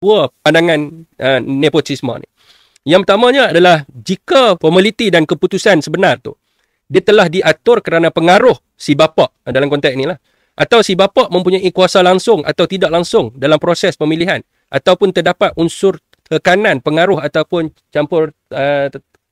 dua pandangan nepotisme ni. Yang pertamanya adalah jika formaliti dan keputusan sebenar tu dia telah diatur kerana pengaruh si bapa dalam konteks ni lah, atau si bapa mempunyai kuasa langsung atau tidak langsung dalam proses pemilihan, ataupun terdapat unsur tekanan, pengaruh ataupun campur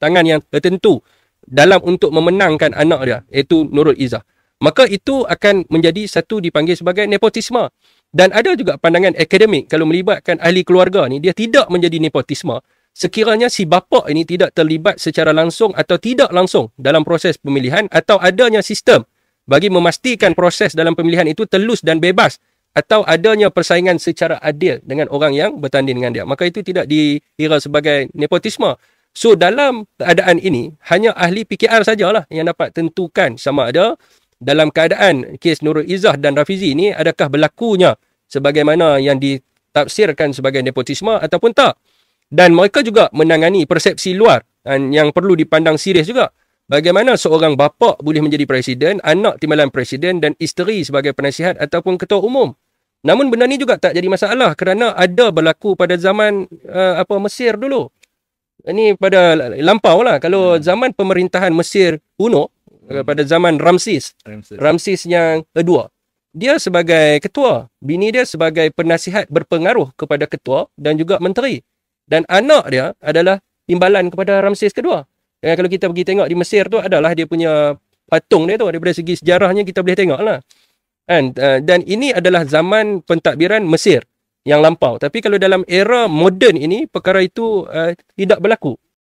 tangan yang tertentu dalam untuk memenangkan anak dia, iaitu Nurul Izzah, maka itu akan menjadi satu dipanggil sebagai nepotisme. Dan ada juga pandangan akademik, kalau melibatkan ahli keluarga ni, dia tidak menjadi nepotisme sekiranya si bapa ini tidak terlibat secara langsung atau tidak langsung dalam proses pemilihan, atau adanya sistem bagi memastikan proses dalam pemilihan itu telus dan bebas, atau adanya persaingan secara adil dengan orang yang bertanding dengan dia, maka itu tidak dikira sebagai nepotisme. So dalam keadaan ini, hanya ahli PKR sajalah yang dapat tentukan sama ada dalam keadaan kes Nurul Izzah dan Rafizi ini, adakah berlakunya sebagaimana yang ditafsirkan sebagai nepotisme ataupun tak. Dan mereka juga menangani persepsi luar yang perlu dipandang serius juga. Bagaimana seorang bapa boleh menjadi presiden, anak timbalan presiden dan isteri sebagai penasihat ataupun ketua umum. Namun benda ni juga tak jadi masalah kerana ada berlaku pada zaman Mesir dulu. Ini pada lampau lah. Kalau zaman pemerintahan Mesir kuno, pada zaman Ramses yang kedua, dia sebagai ketua, bini dia sebagai penasihat berpengaruh kepada ketua dan juga menteri. Dan anak dia adalah timbalan kepada Ramses kedua. Dan kalau kita pergi tengok di Mesir tu, adalah dia punya patung dia tu. Daripada segi sejarahnya kita boleh tengok lah. Dan ini adalah zaman pentadbiran Mesir yang lampau. Tapi kalau dalam era moden ini, perkara itu tidak berlaku.